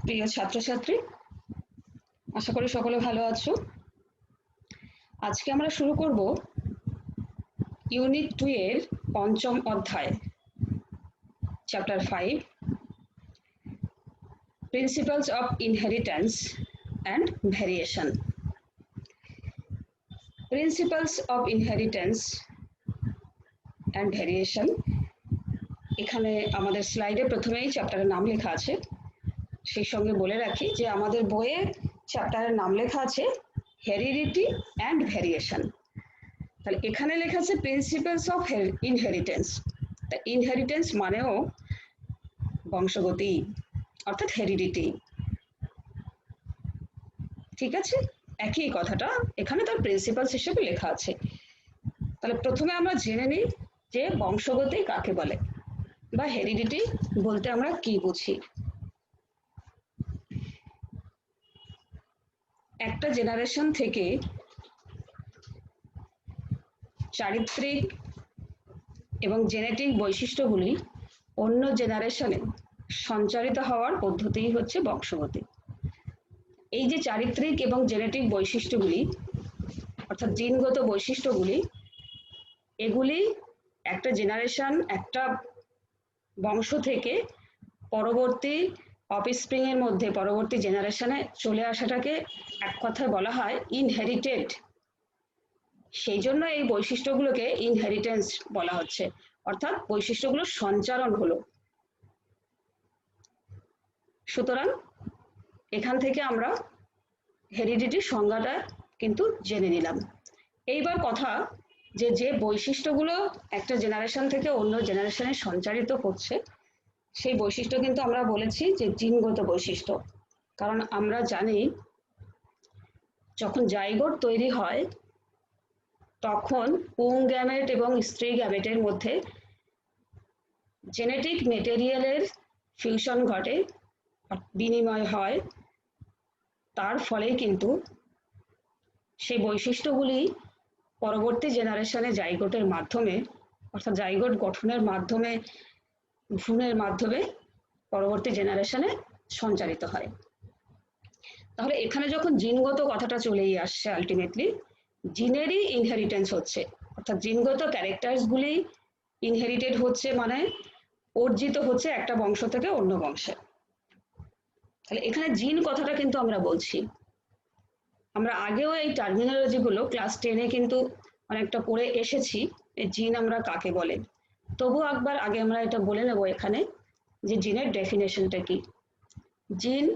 প্রিয় ছাত্রছাত্রী, আশা করি সকলে ভালো আছো। আজকে আমরা শুরু করব ইউনিট 2 এর পঞ্চম অধ্যায়, chapter 5, principles of inheritance and variation. Principles of inheritance and variation, এখানে আমাদের স্লাইডে প্রথমেই চ্যাপ্টারের নাম লেখা আছে। সেই সঙ্গে বলে রাখি যে আমাদের বইয়ে চ্যাপ্টারের নাম লেখা আছে হেরিডিটি অ্যান্ড ভ্যারিয়েশন। তাহলে এখানে লেখা আছে প্রিন্সিপালস অফ ইনহেরিটেন্স। তা ইনহেরিটেন্স মানেও বংশগতি, অর্থাৎ হেরিডিটি। ঠিক আছে, একই কথাটা এখানে তার প্রিন্সিপালস হিসেবে লেখা আছে। তাহলে প্রথমে আমরা জেনে নিই যে বংশগতি কাকে বলে বা হেরিডিটি বলতে আমরা কি বুঝি। একটা জেনারেশন থেকে চারিত্রিক এবং জেনেটিক বৈশিষ্ট্যগুলি অন্য জেনারেশনে সঞ্চারিত হওয়ার পদ্ধতিই হচ্ছে বংশগতি। এই যে চারিত্রিক এবং জেনেটিক বৈশিষ্ট্যগুলি অর্থাৎ জিনগত বৈশিষ্ট্যগুলি, এগুলি একটা জেনারেশন, একটা বংশ থেকে পরবর্তী অফস্প্রিং এর মধ্যে পরবর্তী জেনারেশনে চলে আসাটাকে এক কথায় বলা হয় ইনহেরিটেড। সেই জন্য এই বৈশিষ্ট্যগুলোকে ইনহেরিটেন্স বলা হচ্ছে, অর্থাৎ বৈশিষ্ট্যগুলোর সঞ্চারণ হলো। সুতরাং এখান থেকে আমরা হেরিডিটির সংজ্ঞাটা কিন্তু জেনে নিলাম। এইবার কথা যে যে বৈশিষ্ট্যগুলো একটা জেনারেশন থেকে অন্য জেনারেশনে সঞ্চারিত হচ্ছে, সেই বৈশিষ্ট্য কিন্তু আমরা বলেছি যে জিনগত বৈশিষ্ট্য। কারণ আমরা জানি যখন জাইগোট তৈরি হয় তখন পুং গ্যামেট এবং স্ত্রী গ্যামেটের মধ্যে জেনেটিক মেটেরিয়ালের ফিউশন ঘটে, বিনিময় হয়। তার ফলে কিন্তু সেই বৈশিষ্ট্যগুলি পরবর্তী জেনারেশনে জাইগোটের মাধ্যমে, অর্থাৎ জাইগোট গঠনের মাধ্যমে, ভ্রূণের মাধ্যমে পরবর্তী জেনারেশনে সঞ্চারিত হয়। তাহলে এখানে যখন জিনগত কথাটা চলেই আসছে, আলটিমেটলি জিনেরই ইনহেরিটেন্স হচ্ছে, অর্থাৎ জিনগত ক্যারেক্টারসগুলি ইনহেরিটেড হচ্ছে, মানে অর্জিত হচ্ছে একটা বংশ থেকে অন্য বংশে। তাহলে এখানে জিন কথাটা কিন্তু আমরা বলছি, আমরা আগেও এই টার্মিনোলজিগুলো ক্লাস 10-এ কিন্তু অনেকটা পড়ে এসেছি, এই জিন আমরা কাকে বলে। তবু একবার আগে আমরা এটা বলে নেব এখানে যে জিনের ডেফিনেশনটা কি। জিন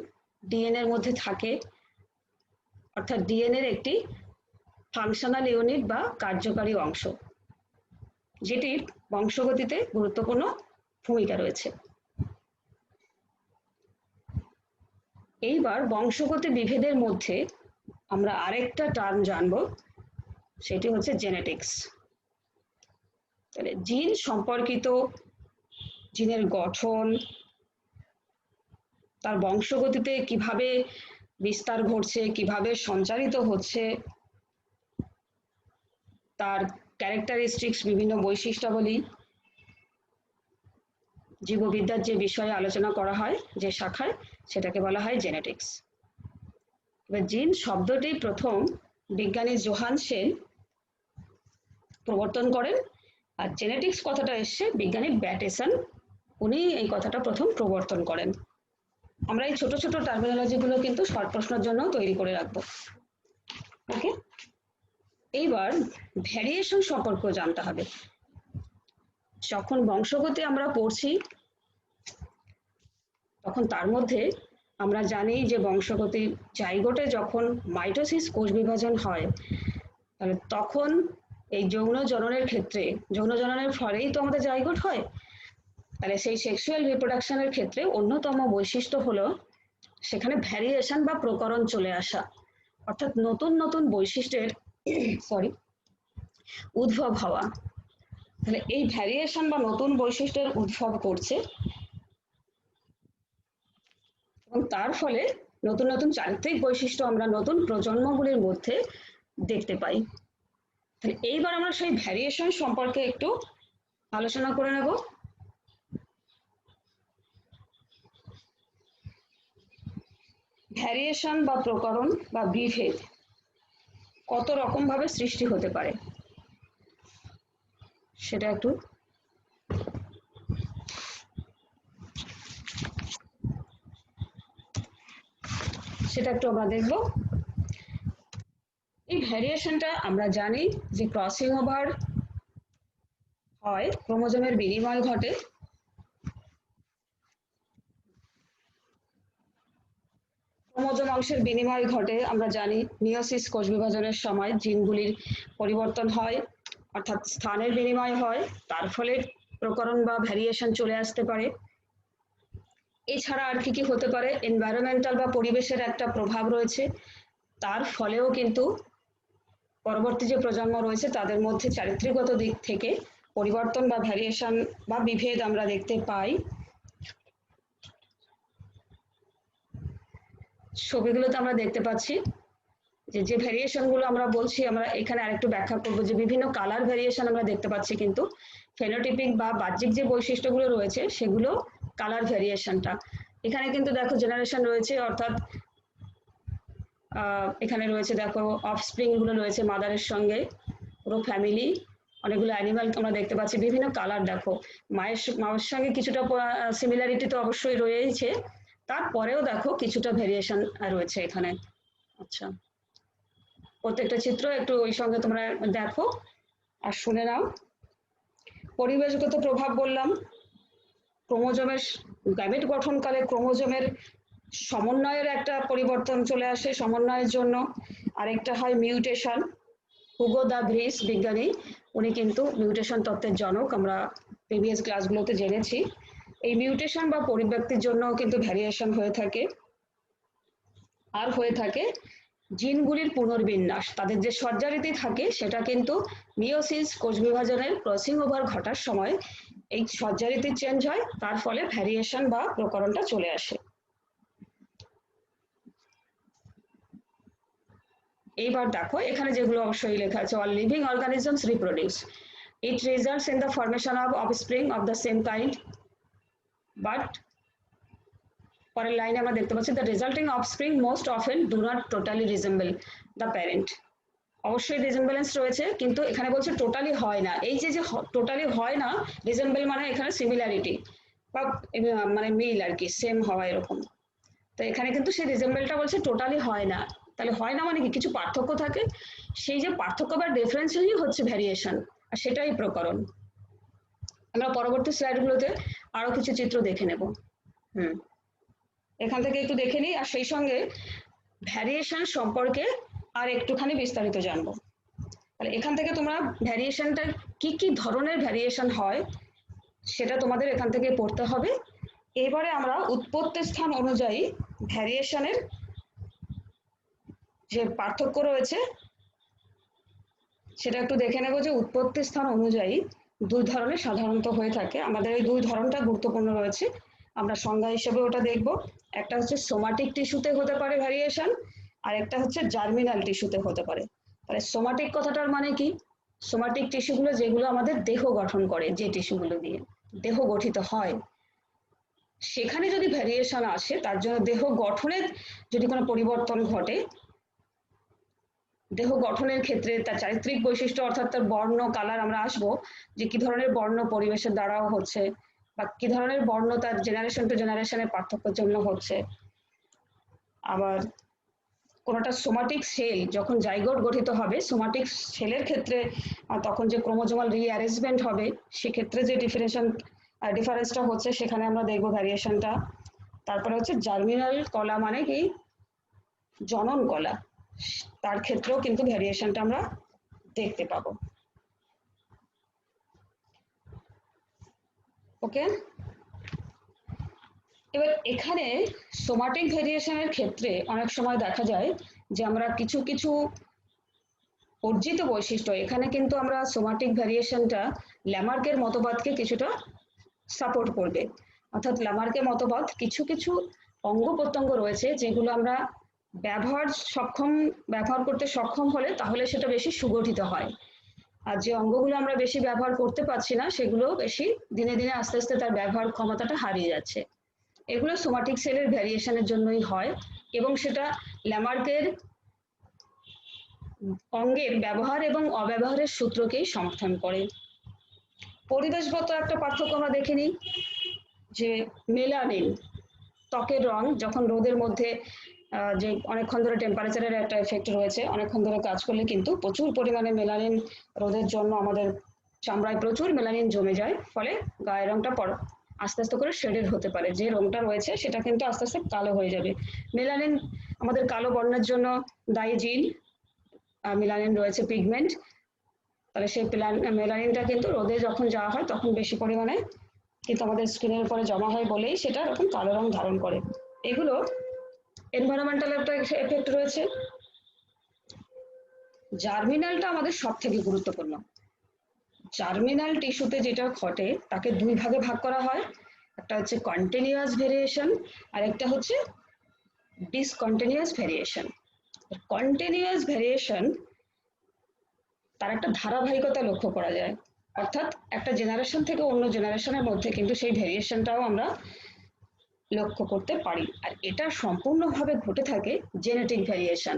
ডিএনএর মধ্যে থাকে, অর্থাৎ ডিএনএর একটি ফাংশনাল ইউনিট বা কার্যকারী অংশ, যেটির বংশগতিতে গুরুত্বপূর্ণ ভূমিকা রয়েছে। এইবার বংশগতি বিভেদের মধ্যে আমরা আরেকটা টার্ম জানবো, সেটি হচ্ছে জেনেটিক্স। তাহলে জিন সম্পর্কিত জিনের গঠন, তার বংশগতিতে কিভাবে বিস্তার ঘটছে, কিভাবে সঞ্চারিত হচ্ছে, তার ক্যারেক্টারিস্টিক্স, বিভিন্ন বৈশিষ্ট্যাবলী, জীববিদ্যার যে বিষয়ে আলোচনা করা হয় যে শাখায়, সেটাকে বলা হয় জেনেটিক্স। এবার জিন শব্দটি প্রথম বিজ্ঞানী জোহানসেন প্রবর্তন করেন, আর জেনেটিক্স কথাটা এসছে বিজ্ঞানী ব্যাটেসন, উনি এই কথাটা প্রথম প্রবর্তন করেন। আমরা এই ছোট ছোট টার্মিনোলজিগুলো কিন্তু শর্ট প্রশ্নের জন্য তৈরি করে রাখবো। ওকে, এইবার ভ্যারিয়েশন সম্পর্কেও জানতে হবে। যখন বংশগতি আমরা পড়ছি তখন তার মধ্যে আমরা জানি যে বংশগতি জাইগোটে যখন মাইটোসিস কোষ বিভাজন হয়, তাহলে তখন এই যৌন জননের ক্ষেত্রে, যৌন জননের ফলেই তো আমাদের জাইগোট হয়। তাহলে সেই সেক্সুয়াল রিপ্রোডাকশনের ক্ষেত্রে অন্যতম বৈশিষ্ট্য হলো সেখানে ভ্যারিয়েশন বা প্রকরণ চলে আসা, অর্থাৎ নতুন নতুন বৈশিষ্ট্যের উদ্ভব হওয়া। তাহলে এই ভ্যারিয়েশন বা নতুন বৈশিষ্ট্যের উদ্ভব করছে এবং তার ফলে নতুন নতুন চারিত্রিক বৈশিষ্ট্য আমরা নতুন প্রজন্মগুলির মধ্যে দেখতে পাই। তাহলে এইবার আমরা সেই ভ্যারিয়েশন সম্পর্কে একটু আলোচনা করে নেব। ভ্যারিয়েশন বা প্রকরণ বা বিভেদ কত রকম ভাবে সৃষ্টি হতে পারে সেটা একটু আমরা দেখব। এই ভ্যারিয়েশনটা আমরা জানি যে ক্রসিং ওভার হয়, ক্রোমোজোমের বিনিময় ঘটে। ক্রোমোজোম অংশের বিনিময় ঘটে, আমরা জানি মিয়োসিস কোষ বিভাজনের সময় জিনগুলির পরিবর্তন হয়, অর্থাৎ স্থানের বিনিময় হয়, তার ফলে প্রকরণ বা ভ্যারিয়েশন চলে আসতে পারে। এছাড়া আর কি কি হতে পারে, এনভায়রনমেন্টাল বা পরিবেশের একটা প্রভাব রয়েছে, তার ফলেও কিন্তু পরবর্তী যে প্রজন্ম রয়েছে তাদের মধ্যে চারিত্রিকগত দিক থেকে পরিবর্তন বা ভ্যারিয়েশন বা বিভেদ আমরা দেখতে পাই। ছবিগুলোতে আমরা দেখতে পাচ্ছি যে ভ্যারিয়েশন গুলো আমরা বলছি, আমরা এখানে আরেকটু ব্যাখ্যা করবো যে বিভিন্ন কালার ভ্যারিয়েশন আমরা দেখতে পাচ্ছি, কিন্তু ফেনোটিপিক বা বাহ্যিক যে বৈশিষ্ট্যগুলো রয়েছে সেগুলো কালার ভ্যারিয়েশনটা। এখানে কিন্তু দেখো জেনারেশন রয়েছে, অর্থাৎ এখানে রয়েছে দেখো অফস্প্রিং গুলো রয়েছে মাদারের সঙ্গে, পুরো ফ্যামিলি, অনেকগুলো অ্যানিমাল আমরা দেখতে পাচ্ছি, বিভিন্ন কালার। দেখো মায়ের সঙ্গে কিছুটা সিমিলারিটি তো অবশ্যই রয়েছে, তারপরেও দেখো কিছুটা ভেরিয়েশন রয়েছে এখানে। আচ্ছা, প্রত্যেকটা চিত্র একটু ওই সঙ্গে তোমরা দেখো আর শুনে নাও। পরিবেশগত প্রভাব বললাম, ক্রোমোজোমের গ্যামেট গঠনকালে ক্রোমোজোমের সমন্বয়ের একটা পরিবর্তন চলে আসে সমন্বয়ের জন্য। আরেকটা হয় মিউটেশন। হুগো দা ভ্রিস বিজ্ঞানী, উনি কিন্তু মিউটেশন তত্ত্বের জনক, আমরা প্রিভিয়াস ক্লাসগুলোতে জেনেছি। এই মিউটেশন বা পরিব্যক্তির জন্য কিন্তু ভ্যারিয়েশন হয়ে থাকে। আর হয়ে থাকে জিনগুলির পুনর্বিন্যাস, তাদের যে সজ্জারীতি থাকে সেটা কিন্তু মিওসিস কোষ বিভাজনের ক্রসিং ওভার ঘটার সময় এই সজ্জারীতি চেঞ্জ হয়, তার ফলে ভ্যারিয়েশন বা প্রকরণটা চলে আসে। এইবার দেখো এখানে যেগুলো অবশ্যই লেখা আছে, all living organisms reproduce, it results in the formation of offspring of the same kind, but পরের লাইনে আমরা দেখতে পাচ্ছি the resulting offspring most often do not totally resemble the parent. অবশ্যই রিজেম্বলেন্স রয়েছে, কিন্তু এখানে বলছে টোটালি হয় না। এই যে টোটালি হয় না, রিজেম্বল মানে এখানে সিমিলারিটি বা মানে মিল আর কি, সেম হওয়া এরকম। তো এখানে কিন্তু সেই রিজেম্বলটা বলছে টোটালি হয় না, তাহলে হয় না মানে কি কিছু পার্থক্য থাকে, সেই যে পার্থক্য বা ডিফারেন্সই হচ্ছে ভ্যারিয়েশন, আর সেটাই প্রকরণ। আমরা পরবর্তী স্লাইডগুলোতে আরো কিছু চিত্র দেখে নেব। এখান থেকে একটু দেখে নিই, আর সেই সঙ্গে ভ্যারিয়েশন সম্পর্কে আর একটুখানি বিস্তারিত জানবো। তাহলে এখান থেকে তোমরা ভ্যারিয়েশনটা কি কি ধরনের ভ্যারিয়েশন হয় সেটা তোমাদের এখান থেকে পড়তে হবে। এবারে আমরা উৎপত্তি স্থান অনুযায়ী ভ্যারিয়েশনের যে পার্থক্য রয়েছে সেটা একটু দেখে নেব, যে উৎপত্তি স্থান অনুযায়ী দুই ধরনের সাধারণত হয়ে থাকে। আমাদের এই দুই ধরনটা গুরুত্বপূর্ণ রয়েছে, আমরা সংজ্ঞা হিসেবে ওটা দেখব। একটা হচ্ছে সোমাটিক টিস্যুতে হতে পারে ভ্যারিয়েশন, আর একটা হচ্ছে জার্মিনাল টিস্যুতে হতে পারে। তাহলে সোমাটিক কথাটার মানে কি, সোমাটিক টিস্যুগুলো যেগুলো আমাদের দেহ গঠন করে, যে টিস্যুগুলো দিয়ে দেহ গঠিত হয়, সেখানে যদি ভ্যারিয়েশন আসে, তার জন্য দেহ গঠনের যদি কোনো পরিবর্তন ঘটে, দেহ গঠনের ক্ষেত্রে তার চারিত্রিক বৈশিষ্ট্য অর্থাৎ তার বর্ণ কালার, আমরা আসবো যে কি ধরনের বর্ণ পরিবেশের দ্বারাও হচ্ছে, বা কি ধরনের বর্ণ তার জেনারেশন টু জেনারেশনের পার্থক্যের জন্য হচ্ছে। আবার কোনোটা সোমাটিক সেল যখন জাইগোট গঠিত হবে, সোমাটিক সেলের ক্ষেত্রে তখন যে ক্রোমোজোমাল রিঅ্যারেঞ্জমেন্ট হবে, সেক্ষেত্রে যে ডিফারেন্সটা হচ্ছে সেখানে আমরা দেখবো ভ্যারিয়েশনটা। তারপরে হচ্ছে জার্মিনাল কলা, মানে কি জনন কলা, তার ক্ষেত্রেও কিন্তু ভ্যারিয়েশনটা আমরা দেখতে পাবো। ওকে, এবার এখানে সোমাটিক ভ্যারিয়েশনের ক্ষেত্রে অনেক সময় দেখা যায় যে আমরা কিছু কিছু অর্জিত বৈশিষ্ট্য, এখানে কিন্তু আমরা সোমাটিক ভ্যারিয়েশনটা ল্যামার্কের মতবাদকে কিছুটা সাপোর্ট করবে। অর্থাৎ ল্যামার্কের মতবাদ, কিছু কিছু অঙ্গ প্রত্যঙ্গ রয়েছে যেগুলো আমরা ব্যবহার করতে সক্ষম হলে তাহলে সেটা বেশি সুগঠিত হয়, আর যে অঙ্গগুলো আমরা বেশি ব্যবহার করতে পারছি না সেগুলো বেশি দিনে দিনে আস্তে আস্তে তার ব্যবহার ক্ষমতাটা হারিয়ে যাচ্ছে। এগুলো সোমাটিক সেলের ভ্যারিয়েশনের জন্যই হয় এবং সেটা ল্যামার্কের অঙ্গের ব্যবহার এবং অব্যবহারের সূত্রকেই সমর্থন করে। পরিবেশগত একটা পার্থক্য আমরা দেখে নিই, যে মেলানিন, ত্বকের রং যখন রোদের মধ্যে যে অনেকক্ষণ ধরে টেম্পারেচারের একটা এফেক্ট রয়েছে, অনেকক্ষণ ধরে কাজ করলে কিন্তু প্রচুর পরিমাণে মেলানিন রোদের জন্য আমাদের চামড়ায় প্রচুর মেলানিন জমে যায়, ফলে গায়ের রংটা আস্তে আস্তে করে শেডেড হতে পারে, যে রংটা রয়েছে সেটা কিন্তু আস্তে আস্তে কালো হয়ে যাবে। মেলানিন আমাদের কালো বর্ণের জন্য দায়ী জিন, মেলানিন রয়েছে পিগমেন্ট, তাহলে সেই মেলানিনটা কিন্তু রোদে যখন যাওয়া হয় তখন বেশি পরিমাণে কিন্তু আমাদের স্কিনের উপরে জমা হয় বলেই সেটা এরকম কালো রং ধারণ করে। এগুলো এনভায়রনমেন্টাল একটা এফেক্ট রয়েছে। জার্মিনালটা আমাদের সব থেকে গুরুত্বপূর্ণ। জার্মিনাল টিস্যুতে যেটা ঘটে তাকে দুই ভাগে ভাগ করা হয়, একটা হচ্ছে কন্টিনিউয়াস ভেরিয়েশন আর একটা হচ্ছে ডিসকন্টিনিউয়াস ভেরিয়েশন। কন্টিনিউয়াস ভেরিয়েশন তার একটা ধারাবাহিকতা লক্ষ্য করা যায়, অর্থাৎ একটা জেনারেশন থেকে অন্য জেনারেশনের মধ্যে কিন্তু সেই ভেরিয়েশনটাও আমরা লক্ষ্য করতে পারি, আর এটা সম্পূর্ণভাবে ঘটে থাকে জেনেটিক ভেরিয়েশন।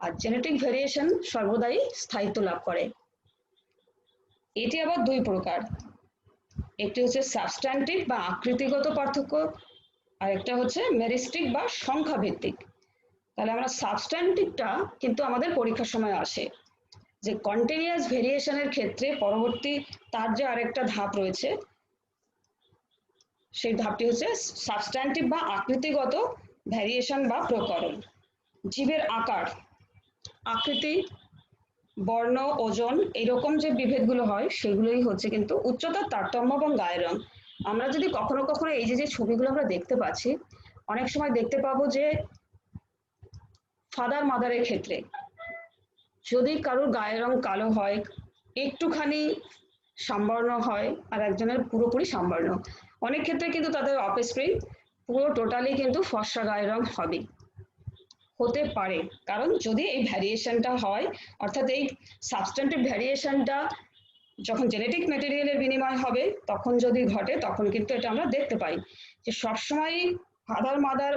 আর জেনেটিক ভেরিয়েশন সর্বদাই স্থায়িত্ব লাভ করে। এটি আবার দুই প্রকার, একটি হচ্ছে সাবস্ট্যান্টিভ বা আকৃতিগত পার্থক্য, আর একটা হচ্ছে মেরিস্টিক বা সংখ্যা ভিত্তিক। তাহলে আমরা সাবস্ট্যান্টিভটা কিন্তু আমাদের পরীক্ষার সময় আসে, যে কন্টিনিউয়াস ভেরিয়েশনের ক্ষেত্রে পরবর্তী তার যে আরেকটা ধাপ রয়েছে সেই ধাপটি হচ্ছে সাবস্ট্যান্টিভ বা আকৃতিগত ভ্যারিয়েশন বা প্রকরণ। জীবের আকার, আকৃতি, বর্ণ, ওজন, এরকম যে বিভেদগুলো হয় সেগুলোই হচ্ছে কিন্তু উচ্চতার তারতম্য এবং গায়ের রং। আমরা যদি কখনো কখনো এই যে ছবিগুলো আমরা দেখতে পাচ্ছি, অনেক সময় দেখতে পাবো যে ফাদার মাদারের ক্ষেত্রে যদি কারোর গায়ের রং কালো হয়, একটুখানি সামবর্ণ হয়, আর একজনের পুরোপুরি সামবর্ণ, অনেক ক্ষেত্রে কিন্তু তাদের অফস্প্রিং পুরো টোটালি কিন্তু ফর্সা গায়ের রং হবে, হতে পারে। কারণ যদি এই ভ্যারিয়েশনটা হয়, অর্থাৎ এই সাবস্ট্যান্টিভ ভ্যারিয়েশনটা যখন জেনেটিক ম্যাটেরিয়ালের বিনিময় হবে তখন যদি ঘটে, তখন কিন্তু এটা আমরা দেখতে পাই যে সবসময় ফাদার মাদার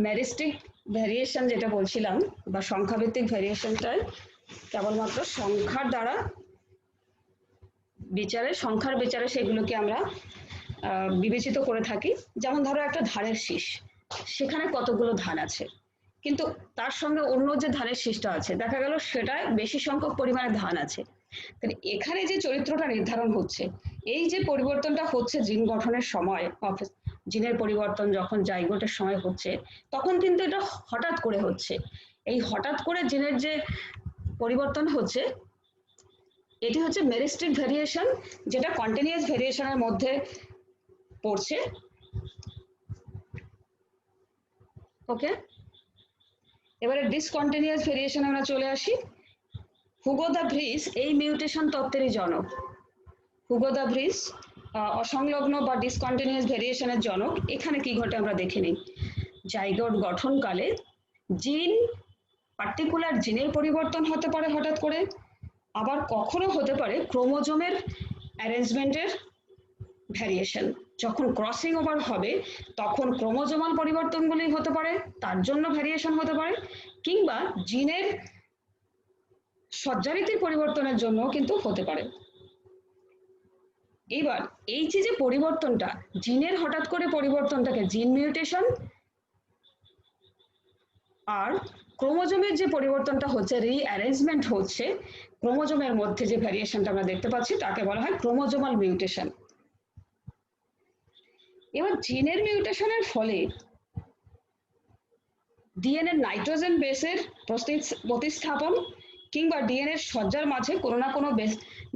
মেরিস্টিক ভ্যারিয়েশন যেটা বলছিলাম বা সংখ্যাভিত্তিক ভ্যারিয়েশনটায় কেবলমাত্র সংখ্যার দ্বারা সংখ্যার বিচারে সেগুলোকে আমরা বিবেচিত করে থাকি। যেমন ধরো একটা ধানের শীষ, সেখানে কতগুলো ধান আছে, কিন্তু তার সঙ্গে অন্য যে ধানের শীষটা আছে দেখা গেল সেটায় বেশি সংখ্যক পরিমাণে ধান আছে। তাহলে এখানে যে চরিত্রটা নির্ধারণ হচ্ছে, এই যে পরিবর্তনটা হচ্ছে জিন গঠনের সময়, জিনের পরিবর্তন যখন জাইগোটের সময় হচ্ছে, তখন কিন্তু এটা হঠাৎ করে হচ্ছে। এই হঠাৎ করে জিনের যে পরিবর্তন হচ্ছে এটি হচ্ছে মেরিস্টিক ভেরিয়েশন, যেটা কন্টিনিউয়াস ভেরিয়েশনের মধ্যে পড়ছে। ওকে, এবারে ডিসকন্টিনিউয়াস ভেরিয়েশন আমরা চলে আসি। হুগো দা ভ্রিস এই মিউটেশন তত্ত্বেরই জনক। হুগো দা ভ্রিস অসংলগ্ন বা ডিসকন্টিনিউয়াস ভেরিয়েশনের জনক। এখানে কি ঘটে আমরা দেখে নিই। জাইগোট গঠনকালে জিন, পার্টিকুলার জিনের পরিবর্তন হতে পারে হঠাৎ করে, আবার কখনো হতে পারে ক্রোমোজোমের অ্যারেঞ্জমেন্টের ভ্যারিয়েশন। যখন ক্রসিং ওভার হবে তখন ক্রোমোজোমাল পরিবর্তনগুলি হতে পারে, তার জন্য ভ্যারিয়েশন হতে পারে, কিংবা জিনের সজ্জারীতির পরিবর্তনের জন্য কিন্তু হতে পারে। এবার এই যে পরিবর্তনটা, জিনের হঠাৎ করে পরিবর্তনটাকে জিন মিউটেশন, আর ক্রোমোজোমের যে পরিবর্তনটা হচ্ছে, রিঅ্যারেঞ্জমেন্ট হচ্ছে, ক্রোমোজোমের মধ্যে যে ভ্যারিয়েশনটা আমরা দেখতে পাচ্ছি তাকে বলা হয় ক্রোমোজোমাল মিউটেশন। এবার জিনের মিউটেশনের ফলে ডিএনএ নাইট্রোজেন বেসের প্রতিস্থাপন কিংবা ডিএনএ সজ্জার মাঝে কোনো না কোনো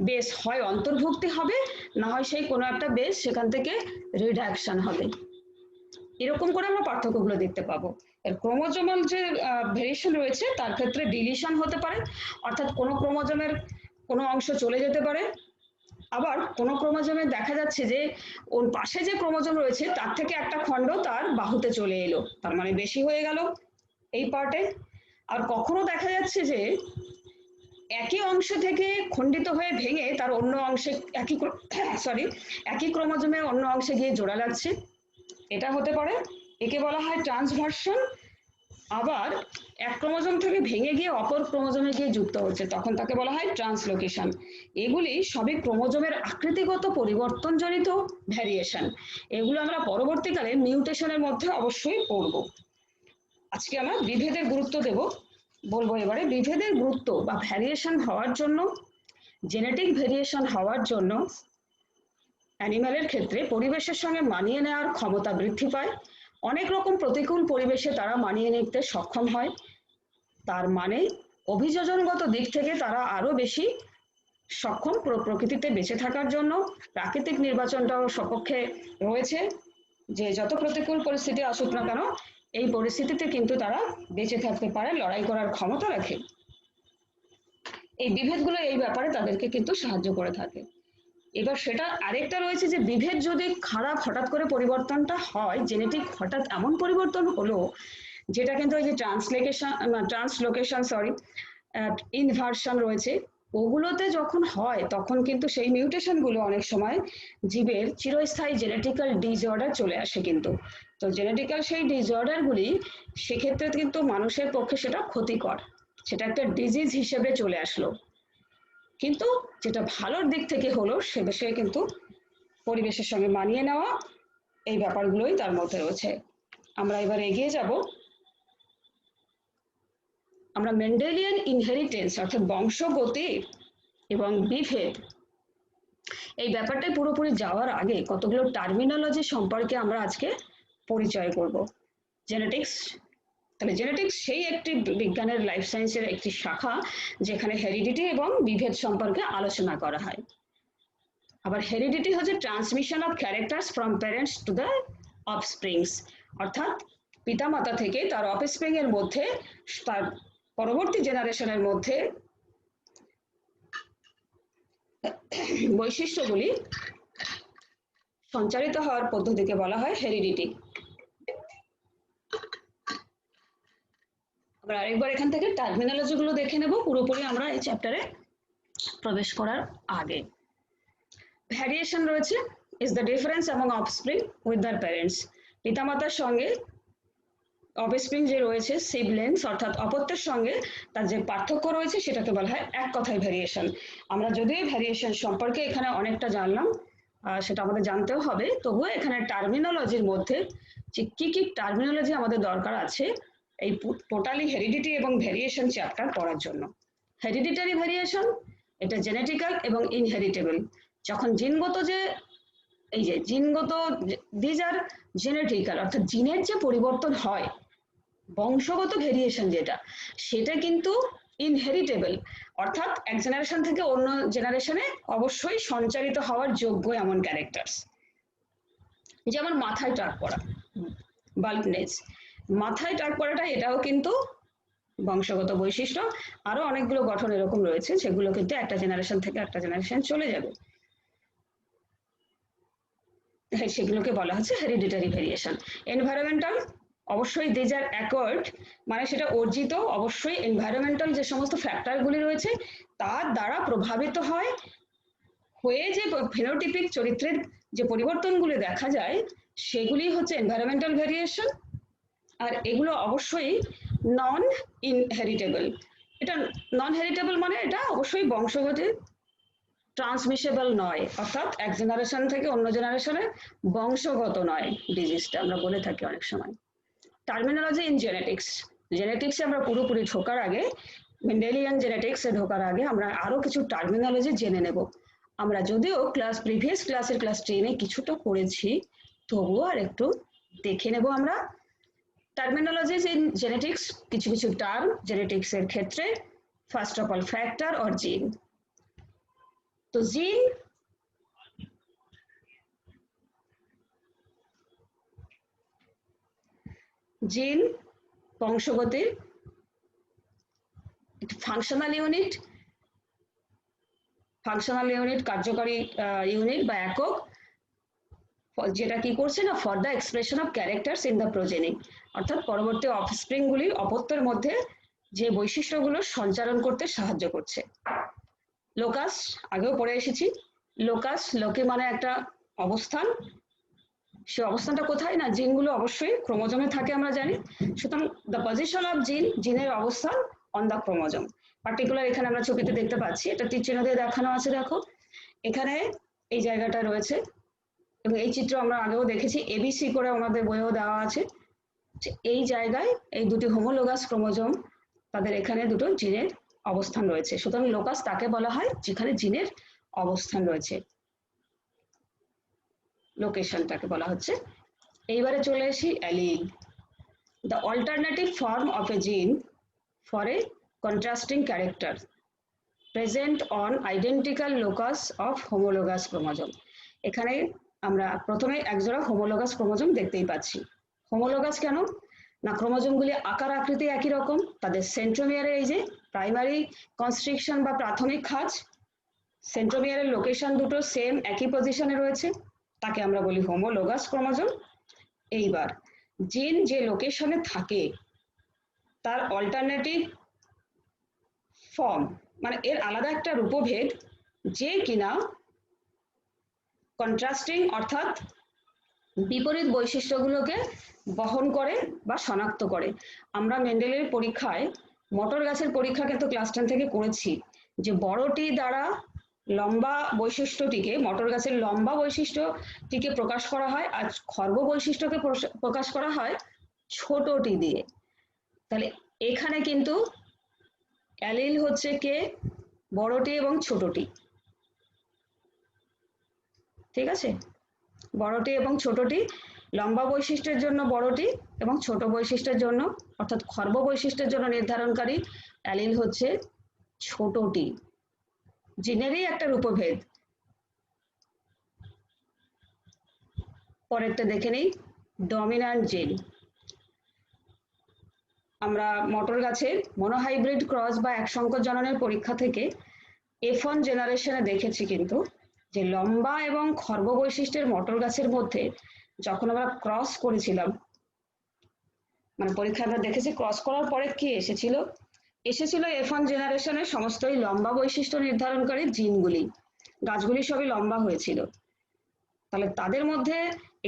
বেস হয় অন্তর্ভুক্তি হবে, না হয় সেই কোনো একটা বেস সেখান থেকে রিডাকশন হবে। এরকম করে আমরা পার্থক্যগুলো দেখতে পাবো। এর ক্রোমোজোমাল যে ভেরিয়েশন রয়েছে তার ক্ষেত্রে ডিলিশন হতে পারে, অর্থাৎ কোনো ক্রোমোজোমের কোনো অংশ চলে যেতে পারে, আবার কোনো ক্রোমোজোমে দেখা যাচ্ছে যে ওর পাশে যে ক্রোমোজোম রয়েছে তার থেকে একটা খণ্ড তার বাহুতে চলে এলো, তার মানে বেশি হয়ে গেল এই পার্টে। আর কখনো দেখা যাচ্ছে যে একই অংশ থেকে খণ্ডিত হয়ে ভেঙে তার অন্য অংশে একই ক্রোমোজোমের অন্য অংশে গিয়ে জোড়া লাগছে, এটা হতে পারে। একে বলা হয় ট্রান্সভার্সন। আবার এক ক্রোমোজোম থেকে ভেঙে গিয়ে অপর ক্রোমোজোমে গিয়ে যুক্ত হচ্ছে, তখন তাকে বলা হয় ট্রান্সলোকেশন। এগুলি সবই ক্রোমোজোমের আকৃতিগত পরিবর্তনজনিত ভ্যারিয়েশন। এগুলো আমরা পরবর্তীকালে মিউটেশনের মধ্যে অবশ্যই পড়ব। আজকে আমরা বিভেদের গুরুত্ব বলবো। এবারে বিভেদের গুরুত্ব বা ভ্যারিয়েশন হওয়ার জন্য, জেনেটিক ভেরিয়েশন হওয়ার জন্য অ্যানিম্যালের ক্ষেত্রে পরিবেশের সঙ্গে মানিয়ে নেওয়ার ক্ষমতা বৃদ্ধি পায়। অনেক রকম প্রতিকূল পরিবেশে তারা মানিয়ে নিতে সক্ষম হয়। তার মানে অভিযোজনগত দিক থেকে তারা আরো বেশি সক্ষম প্রকৃতিতে বেঁচে থাকার জন্য। প্রাকৃতিক নির্বাচনটাও সপক্ষে রয়েছে, যে যত প্রতিকূল পরিস্থিতি আসুক না কেন এই পরিস্থিতিতে কিন্তু তারা বেঁচে থাকতে পারে, লড়াই করার ক্ষমতা রাখে। এই বিভেদগুলো এই ব্যাপারে তাদেরকে কিন্তু সাহায্য করে থাকে। এবার সেটা আরেকটা রয়েছে যে বিভেদ যদি খারাপ হঠাৎ করে পরিবর্তনটা হয়, জেনেটিক হঠাৎ এমন পরিবর্তন হলো যেটা কিন্তু ওই যে ট্রান্সলোকেশন ইনভার্সন রয়েছে, ওগুলোতে যখন হয় তখন কিন্তু সেই মিউটেশন গুলো অনেক সময় জীবের চিরস্থায়ী জেনেটিক্যাল ডিসঅর্ডার চলে আসে কিন্তু। তো জেনেটিক্যাল সেই ডিসঅর্ডার গুলি সেক্ষেত্রে কিন্তু মানুষের পক্ষে সেটা ক্ষতিকর, সেটা একটা ডিজিজ হিসেবে চলে আসলো। কিন্তু যেটা ভালোর দিক থেকে হলো সে বিষয়ে কিন্তু পরিবেশের সঙ্গে মানিয়ে নেওয়া, এই ব্যাপারগুলোই তার মধ্যে রয়েছে। আমরা এবার এগিয়ে যাব। আমরা মেন্ডেলিয়ান ইনহেরিটেন্স অর্থাৎ বংশগতি এবং বিভেদ এই ব্যাপারটাই পুরোপুরি যাওয়ার আগে কতগুলো টার্মিনোলজি সম্পর্কে আমরা আজকে পরিচয় করব। জেনেটিক্স, তাহলে জেনেটিক্স সেই একটি বিজ্ঞানের লাইফ সায়েন্সের একটি শাখা যেখানে হেরিডিটি এবং বিভেদ সম্পর্কে আলোচনা করা হয়। আবার হেরিডিটি হচ্ছে transmission of characters from parents to the offsprings, অর্থাৎ পিতামাতা থেকে তার অফস্প্রিং এর মধ্যে, তার পরবর্তী জেনারেশনের মধ্যে বৈশিষ্ট্যগুলি সঞ্চারিত হওয়ার পদ্ধতিকে বলা হয় হেরিডিটি। আমরা আরেকবার এখান থেকে টার্মিনোলজি গুলো দেখে নেব পুরোপুরি আমরা এই চ্যাপ্টারে প্রবেশ করার আগে। ভ্যারিয়েশন রয়েছে is the difference among offspring with their parents, পিতামাতার সঙ্গে অফস্প্রিং যে রয়েছে সিবলেন্স অর্থাৎ অপত্যের সঙ্গে তার যে পার্থক্য রয়েছে সেটাকে বলা হয় এক কথায় ভ্যারিয়েশন। আমরা যদিও ভ্যারিয়েশন সম্পর্কে এখানে অনেকটা জানলাম, সেটা আমাদের জানতেও হবে, তবুও এখানে টার্মিনোলজির মধ্যে যে কি কি টার্মিনোলজি আমাদের দরকার আছে এই টোটালি হেরিডিটি এবং ভ্যারিয়েশন চ্যাপ্টার পড়ার জন্য। হেরিডিটারি ভ্যারিয়েশন এটা জেনেটিক্যাল এবং ইনহেরিটেবল। যখন জিনগত যে এই যে জিনগত দিজ আর জেনেটিক্যাল অর্থাৎ জিনের যে পরিবর্তন হয়, বংশগত ভেরিয়েশন যেটা সেটা কিন্তু ইনহেরিটেবল, অর্থাৎ এক জেনারেশন থেকে অন্য জেনারেশনে অবশ্যই সঞ্চারিত হওয়ার যোগ্য এমন ক্যারেক্টার্স। যেমন মাথায় টাক পড়া, বাল্বনেস, মাথায় টাক পড়াটা এটাও কিন্তু বংশগত বৈশিষ্ট্য। আরো অনেকগুলো গঠন এরকম রয়েছে সেগুলো কিন্তু একটা জেনারেশন থেকে একটা জেনারেশন চলে যাবে, সেগুলোকে বলা হচ্ছে হেরিডিটারি ভেরিয়েশন। এনভায়রনমেন্টাল অবশ্যই দিজ আর অ্যাকোয়ার্ড, মানে সেটা অর্জিত, অবশ্যই এনভায়রনমেন্টাল যে সমস্ত ফ্যাক্টরগুলি রয়েছে তার দ্বারা প্রভাবিত হয়ে যে ফেনোটিপিক চরিত্রের যে পরিবর্তনগুলি দেখা যায় সেগুলি হচ্ছে এনভায়রনমেন্টাল ভেরিয়েশন। আর এগুলো অবশ্যই নন ইনহেরিটেবল। এটা নন হেরিটেবল মানে এটা অবশ্যই বংশগত ট্রান্সমিশেবল নয়, অর্থাৎ এক জেনারেশন থেকে অন্য জেনারেশনে বংশগত নয় ডিজিজটা, আমরা বলে থাকি অনেক সময়। টার্মিনোলজি ইন জেনেটিক্স, জেনেটিক্সে আমরা পুরোপুরি ঢোকার আগে, মেন্ডেলিয়ান জেনেটিক্সে ঢোকার আগে আমরা আরো কিছু টার্মিনোলজি জেনে নেব। আমরা যদিও প্রিভিয়াস ক্লাসের ক্লাস 10-এ কিছুটা পড়েছি, তবুও আর একটু দেখে নেব আমরা টার্মিনোলজিজ ইন জেনেটিক্স। কিছু কিছু টার্ম জেনেটিক্স এর ক্ষেত্রে, first of all factor or জিন। তো জিন জিন বংশগতির ফাংশনাল ইউনিট, কার্যকরী ইউনিট বা একক, যেটা কি করছে না for the expression of characters in the progeny, অর্থাৎ পরবর্তী অফস্প্রিং গুলি অপত্যের মধ্যে যে বৈশিষ্ট্যগুলো সঞ্চারণ করতে সাহায্য করছে। লোকাস আগেও পড়ে এসেছি, লোকাস লোকে মানে একটা অবস্থান, সে অবস্থানটা কোথায় না জিনগুলো অবশ্যই ক্রোমোজোমে থাকে আমরা জানি, সুতরাং দ্য পজিশন অফ জিন, জিনের অবস্থান অন দ্য ক্রোমোজোম। পার্টিকুলার এখানে আমরা ছবিতে দেখতে পাচ্ছি, এটা তীর চিহ্ন দিয়ে দেখানো আছে, দেখো এখানে এই জায়গাটা রয়েছে, এবং এই চিত্র আমরা আগেও দেখেছি, এবিসি করে আমাদের বইয়েও দেওয়া আছে, এই জায়গায় এই দুটি হোমোলোগাস ক্রোমোজোম, তাদের এখানে দুটো জিনের অবস্থান রয়েছে, সুতরাং লোকাস তাকে বলা হয় যেখানে জিনের অবস্থান রয়েছে, লোকেশনটাকে বলা হচ্ছে। এইবারে চলে আসি allele, the alternative form of a gene for a contrasting character present on identical locus of homologous chromosome. এখানে আমরা প্রথমে একজোড়া হোমোলোগাস ক্রোমোজোম দেখতেই পাচ্ছি। হোমোলোগাস কেন না, ক্রোমোজোমগুলি আকার আকৃতি একই রকম, তাদের সেন্ট্রোমিয়ারে এই যে প্রাইমারি কনস্ট্রিকশন বা প্রাথমিক খাঁজ, সেন্ট্রোমিয়ারের লোকেশন দুটো সেম একই পজিশনে রয়েছে, তাকে আমরা বলি হোমোলোগাস ক্রোমোজোম। এইবার জিন যে লোকেশনে থাকে তার অল্টারনেটিভ ফর্ম মানে এর আলাদা একটা রূপভেদ, যে কিনা কন্ট্রাস্টিং অর্থাৎ বিপরীত বৈশিষ্ট্যগুলোকে বহন করে বা শনাক্ত করে। আমরা মেন্ডেলের পরীক্ষায় মটর গাছের পরীক্ষা কিন্তু ক্লাস 10 থেকে করেছি, যে বড়টি দ্বারা লম্বা বৈশিষ্ট্যটিকে, মটর গাছের লম্বা বৈশিষ্ট্যটিকে প্রকাশ করা হয়, আর খর্ব বৈশিষ্ট্যকে প্রকাশ করা হয় ছোটটি দিয়ে। তাহলে এখানে কিন্তু অ্যালিল হচ্ছে কে, বড়টি এবং ছোটটি, ঠিক আছে, বড়টি এবং ছোটটি, লম্বা বৈশিষ্ট্যের জন্য বড়টি এবং ছোট বৈশিষ্ট্যের জন্য অর্থাৎ খর্ব বৈশিষ্ট্যের জন্য নির্ধারণকারী অ্যালিল হচ্ছে ছোটটি। জিনেরই একটা রূপভেদ। পরেরটা দেখে নেই, ডমিন্যান্ট জিন। আমরা মটর গাছের মনোহাইব্রিড ক্রস বা একসংকর জননের পরীক্ষা থেকে F1 জেনারেশনে দেখেছি কিন্তু, যে লম্বা এবং খর্ব বৈশিষ্ট্যের মটর গাছের মধ্যে যখন আমরা ক্রস করেছিলাম, মানে পরীক্ষা আমরা দেখেছি ক্রস করার পরে কি এসেছিল, F1 জেনারেশনের সমস্তই লম্বা বৈশিষ্ট্য নির্ধারণকারী জিনগুলি, গাছগুলি সবই লম্বা হয়েছিল। তাহলে তাদের মধ্যে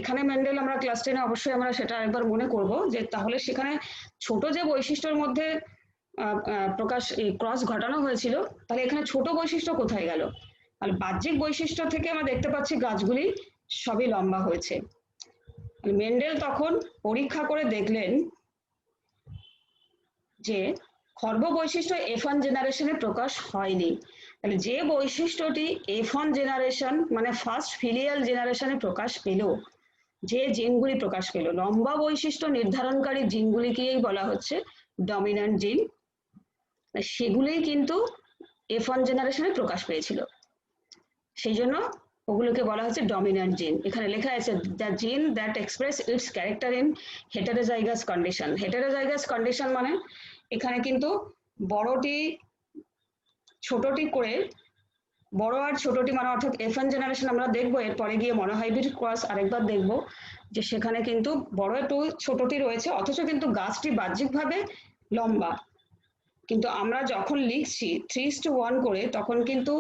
এখানে মেন্ডেল আমরা ক্লাস 10 অবশ্যই আমরা সেটা একবার মনে করব, যে তাহলে সেখানে ছোট যে বৈশিষ্ট্যের মধ্যে প্রকাশ ক্রস ঘটানো হয়েছিল, তাহলে এখানে ছোট বৈশিষ্ট্য কোথায় গেল? তাহলে বাহ্যিক বৈশিষ্ট্য থেকে আমরা দেখতে পাচ্ছি গাছগুলি সবই লম্বা হয়েছে। মেন্ডেল তখন পরীক্ষা করে দেখলেন যে খর্ব বৈশিষ্ট্য F1 জেনারেশনে প্রকাশ হয়নি। তাহলে যে বৈশিষ্ট্যটি F1 জেনারেশন মানে ফার্স্ট ফিলিয়াল জেনারেশনে প্রকাশ পেল, যে জিনগুলি প্রকাশ পেল, লম্বা বৈশিষ্ট্য নির্ধারণকারী জিনগুলিকেই বলা হচ্ছে ডমিন্যান্ট জিন, সেগুলোই কিন্তু F1 জেনারেশনে প্রকাশ পেয়েছিল, সেই জন্য ওগুলোকে বলা হচ্ছে ডমিন্যান্ট জিন। এখানে লেখা আছে দ্য জিন that express its character in heterozygous condition. Heterozygous condition মানে এখানে কিন্তু বড়টি ছোটটি করে, বড় আর ছোটটি মানে অর্থাৎ F1 জেনারেশন আমরা দেখবো, এরপরে গিয়ে মনোহাইব্রিড ক্রস আরেকবার দেখবো, যে সেখানে কিন্তু বড় একটু ছোটটি রয়েছে, অথচ কিন্তু গাছটি বাহ্যিকভাবে লম্বা। কিন্তু আমরা যখন লিখছি 3:1 করে, তখন কিন্তু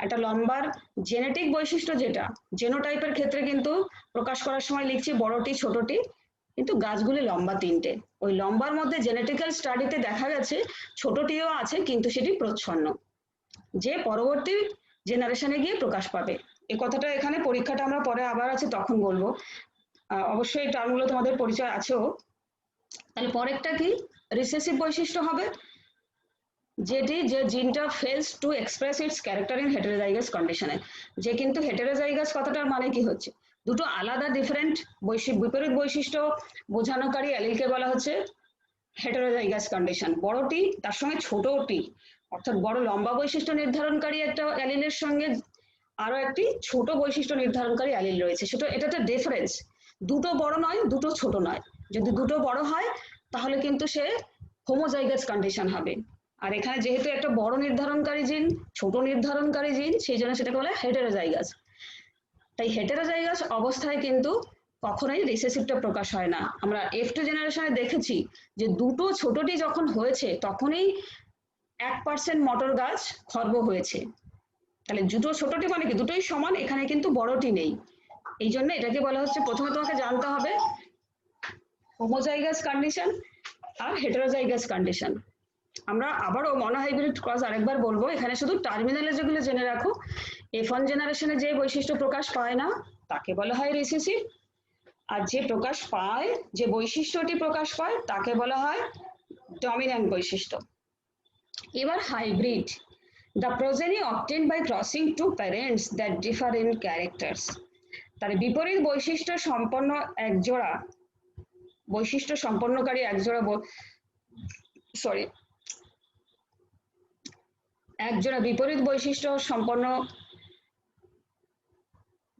একটা লম্বার জেনেটিক বৈশিষ্ট্য যেটা জেনোটাইপের ক্ষেত্রে কিন্তু প্রকাশ করার সময় লিখছি বড়টি ছোটটি, কিন্তু গাছগুলি লম্বা তিনটে। ওই লম্বার মধ্যে জেনেটিক্যাল স্টাডিতে দেখা গেছে ছোটটিও আছে, কিন্তু সেটি প্রচ্ছন্ন, যে পরবর্তী জেনারেশনে গিয়ে প্রকাশ পাবে। এই কথাটা এখানে পরীক্ষাটা আমরা পরে আবার আছে তখন বলবো, অবশ্যই এই টার্মগুলো তোমাদের পরিচয় আছেও। তাহলে পরেরটা কি, রিসেসিভ বৈশিষ্ট্য হবে, যেটি যে জিনটা fails to express its character in heterozygous কন্ডিশনে। যে কিন্তু হেটেরোজাইগাস কথাটার মানে কি হচ্ছে, দুটো আলাদা ডিফারেন্ট বিপরীত বৈশিষ্ট্য বোঝানোকারী অ্যালিলকে বলা হচ্ছে হেটেরোজাইগাস কন্ডিশন। বড়টি তার সঙ্গে ছোটটি, অর্থাৎ বড় লম্বা বৈশিষ্ট্য নির্ধারণকারী একটা অ্যালিলের সঙ্গে আরো একটি ছোট বৈশিষ্ট্য নির্ধারণকারী অ্যালিল রয়েছে, সেটা এটা একটা ডিফারেন্স, দুটো বড় নয় দুটো ছোট নয়। যদি দুটো বড় হয় তাহলে কিন্তু সে হোমোজাইগাস কন্ডিশন হবে, আর এখানে যেহেতু একটা বড় নির্ধারণকারী জিন ছোট নির্ধারণকারী জিন, সেই জন্য সেটাকে বলে হেটেরোজাইগাস। তাই হেটেরোজাইগাস অবস্থায় কিন্তু কখনোই রিসেসিভটা প্রকাশ হয় না। আমরা F2 জেনারেশনে দেখেছি যে দুটো ছোটটি যখন হয়েছে তখনই 1% মটর গাছ খর্ব হয়েছে। তাহলে দুটো ছোটটি মানে কি দুটোই সমান, এখানে কিন্তু বড়টি নেই। এই জন্য এটাকে বলা হচ্ছে, প্রথমে তোমাকে জানতে হবে হোমোজাইগাস কন্ডিশন আর হেটেরোজাইগাস কন্ডিশন। আমরা আবারও মনোহাইব্রিড ক্রস আরেকবার বলবো, এখানে শুধু টার্মিনোলজিগুলো জেনে রাখো। F1 জেনারেশনে যে বৈশিষ্ট্য প্রকাশ পায় না তাকে বলা হয় রিসেসিভ, আর যে প্রকাশ পায়, যে বৈশিষ্ট্যটি প্রকাশ পায় তাকে বলা হয় ডমিন্যান্ট বৈশিষ্ট্য। এবার hybrid, the progeny obtained by crossing two parents that differ in characters। তাহলে বিপরীত বৈশিষ্ট্য সম্পন্ন একজোড়া, বৈশিষ্ট্য সম্পন্নকারী একজোড়া একজোড়া বিপরীত বৈশিষ্ট্য সম্পন্ন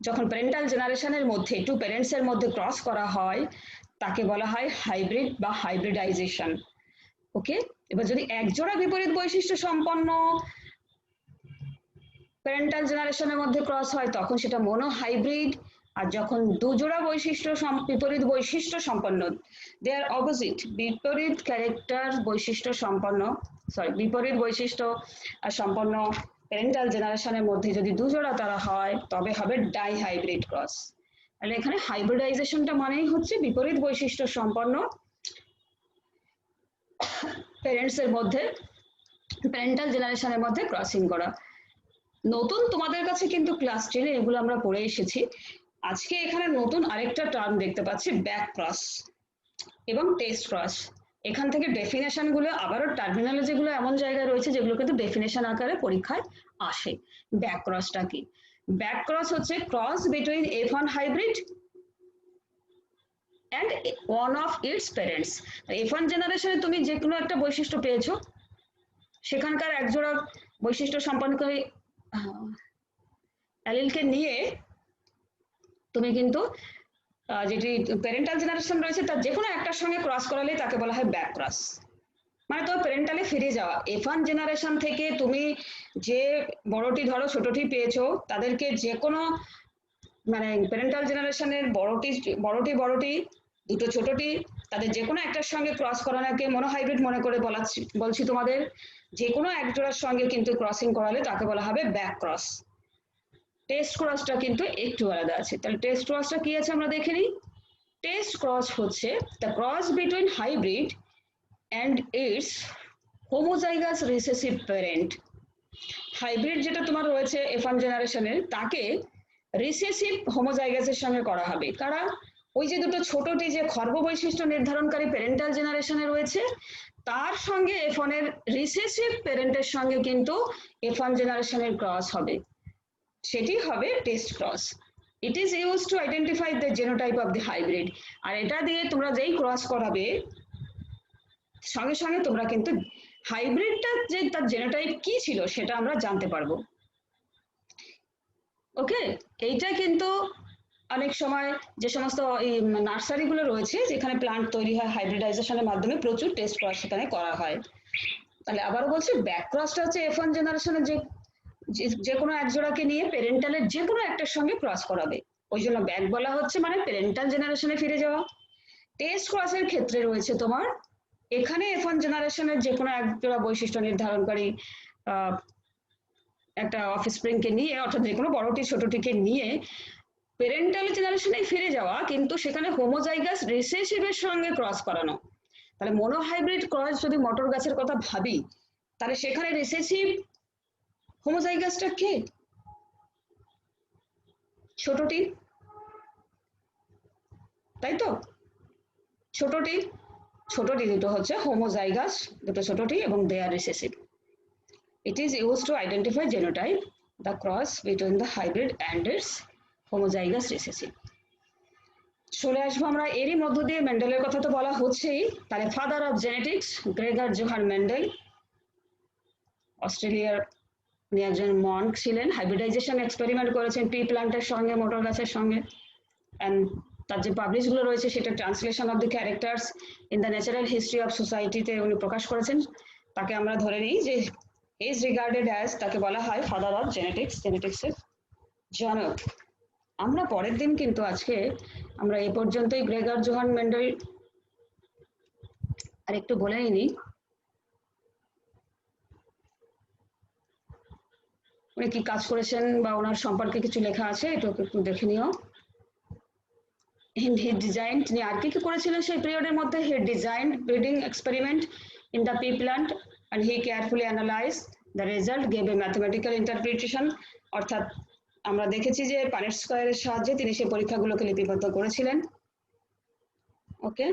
যখন প্যারেন্টাল জেনারেশনের মধ্যে টু প্যারেন্টস এর মধ্যে ক্রস করা হয় তাকে বলা হয় হাইব্রিড বা হাইব্রিডাইজেশন। ওকে, এবার যদি একজোড়া বিপরীত বৈশিষ্ট্য সম্পন্ন প্যারেন্টাল জেনারেশনের মধ্যে ক্রস হয় তখন সেটা মনো হাইব্রিড। আর যখন দুজোড়া বৈশিষ্ট্য বিপরীত বৈশিষ্ট্য সম্পন্ন, দে আর অপোজিট, বিপরীত ক্যারেক্টার বৈশিষ্ট্য সম্পন্ন বিপরীত বৈশিষ্ট্য সম্পন্ন প্যারেন্টাল জেনারেশনের মধ্যে যদি দুজোড়া তারা হয় তবে হবে ডাই হাইব্রিড ক্রস। তাহলে এখানে হাইব্রিডাইজেশনটা মানেই হচ্ছে বিপরীত বৈশিষ্ট্য সম্পন্ন প্যারেন্টস এর মধ্যে প্যারেন্টাল জেনারেশনের মধ্যে ক্রসিং করা। নতুন তোমাদের কাছে কিন্তু ক্লাস 10 এগুলো আমরা পড়ে এসেছি। আজকে এখানে নতুন আরেকটা টার্ম দেখতে পাচ্ছি, ব্যাক ক্রস এবং টেস্ট ক্রস। এখান থেকে ডেফিনেশন গুলো আবারও টার্মিনোলজি গুলো এমন জায়গায় রয়েছে যেগুলো কিন্তু ডেফিনেশন আকারে পরীক্ষায় আসে। ব্যাক ক্রসটা কি? ব্যাক ক্রস হচ্ছে cross between F1 hybrid and one of its parents। F1 জেনারেশনে তুমি যে কোনো একটা বৈশিষ্ট্য পেয়েছো, সেখানকার একজোড়া বৈশিষ্ট্য সম্পন্নকারী অ্যালিলকে নিয়ে তুমি কিন্তু যেটি প্যারেন্টাল জেনারেশন রয়েছে তার যে কোনো একটার সঙ্গে ক্রস করালে তাকে বলা হয় ব্যাক ক্রস। মানে তোমার প্যারেন্টালে ফিরে যাওয়া। F1 জেনারেশন থেকে তুমি যে বড়টি ধরো ছোটটি পেয়েছো তাদেরকে যে কোনো মানে প্যারেন্টাল জেনারেশনের বড়টি দুটো ছোটটি তাদের যে কোনো একটার সঙ্গে ক্রস করানোকে মনোহাইব্রিড মনে করে বলছি তোমাদের। যে কোনো এক জোড়ার সঙ্গে কিন্তু ক্রসিং করালে তাকে বলা হবে ব্যাক ক্রস। টেস্ট ক্রসটা কিন্তু একটু আলাদা আছে। তাহলে টেস্ট ক্রসটা কি আছে আমরা দেখে নিই। টেস্ট ক্রস হচ্ছে the cross between hybrid and it's homozygous recessive parent. Hybrid যেটা তোমার রয়েছে F1 জেনারেশনের তাকে রিসেসিভ হোমোজাইগাসের সঙ্গে করা হবে। কারা? ওই যে দুটো ছোটটি যে খর্ব বৈশিষ্ট্য নির্ধারণকারী প্যারেন্টাল জেনারেশনে রয়েছে তার সঙ্গে F1 এর রিসেসিভ প্যারেন্টের সঙ্গে কিন্তু F1 জেনারেশনের ক্রস হবে, সেটি হবে test cross. It is use to identify the genotype of the hybrid. আর এটা দিয়ে তোমরা যেই ক্রস করাবে সঙ্গে সঙ্গে তোমরা কিন্তু হাইব্রিডটা যে তার জেনোটাইপ কি ছিল সেটা আমরা জানতে পারবো। ওকে, এইটা কিন্তু অনেক সময় যে সমস্ত নার্সারিগুলো রয়েছে যেখানে প্লান্ট তৈরি হয় হাইব্রিডাইজেশনের মাধ্যমে প্রচুর টেস্ট ক্রস সেখানে করা হয়। তাহলে আবারও বলছি, ব্যাক ক্রসটা হচ্ছে F1 জেনারেশনের যে কোনো এক জোড়াকে নিয়ে প্যারেন্টালের যে কোনো একটার সঙ্গে ক্রস করাবে, ওই জন্য ব্যাক বলা হচ্ছে, মানে প্যারেন্টাল জেনারেশনে ফিরে যাওয়া। টেস্ট ক্রসের ক্ষেত্রে রয়েছে তোমার এখানে F1 জেনারেশনের যে কোনো এক জোড়া বৈশিষ্ট্য নির্ধারণকারী একটা অফস্প্রিংকে নিয়ে, অর্থাৎ যে কোনো বড়টি ছোটটিকে নিয়ে প্যারেন্টাল জেনারেশনে ফিরে যাওয়া, কিন্তু সেখানে হোমোজাইগাস রিসেসিভের সঙ্গে ক্রস করানো। তাহলে মনোহাইব্রিড ক্রস যদি মটর গাছের কথা ভাবি তাহলে সেখানে রিসেসিভ হোমোজাইগাসটা কে? ছোটটি, তাই তো? ছোটটি দুটো হচ্ছে হোমোজাইগাস, দুটো ছোটটি, এবং দে আর recessive. It is used to identify genotype, the cross between the hybrid and its homozygous recessive। চলে আসবো আমরা এরই মধ্য দিয়ে মেন্ডেলের কথা তো বলা হচ্ছেই। তাহলে father of genetics Gregor Johann Mendel, অস্ট্রেলিয়ার উনি একজন মনক ছিলেন। হাইব্রিডাইজেশন এক্সপেরিমেন্ট করেছেন পি প্লান্টের সঙ্গে, মটর গাছের সঙ্গে। অ্যান্ড তার যে পাবলিশগুলো রয়েছে সেটা translation of the characters in the natural history of সোসাইটিতে উনি প্রকাশ করেছেন। তাকে আমরা ধরে নিই যে is regarded as, তাকে বলা হয় ফাদার অফ জেনেটিক্স, জেনেটিক্সের জনক। আমরা পরের দিন কিন্তু আজকে আমরা এই পর্যন্তই গ্রেগর জোহান মেন্ডেল আর একটু বলে নিই উনি কি কাজ করেছেন বা ওনার সম্পর্কে কিছু লেখা আছে, এটা একটু দেখে নিও। হি ডিজাইন, তিনি আর কি করেছিলেন সেই পিরিয়ডের মধ্যে? He design breeding experiment in the pea plant and he carefully analyze the result gave a mathematical interpretation. অর্থাৎ আমরা দেখেছি যে পানেট স্কয়ারের সাহায্যে তিনি সেই পরীক্ষাগুলোকে লিপিবদ্ধ করেছিলেন। ওকে,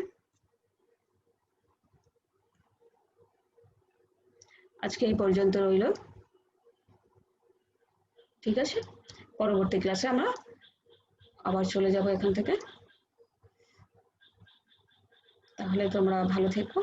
আজকে এই পর্যন্ত রইল, ঠিক আছে? পরবর্তী ক্লাসে আমরা আবার চলে যাব এখান থেকে। তাহলে তোমরা ভালো থেকো।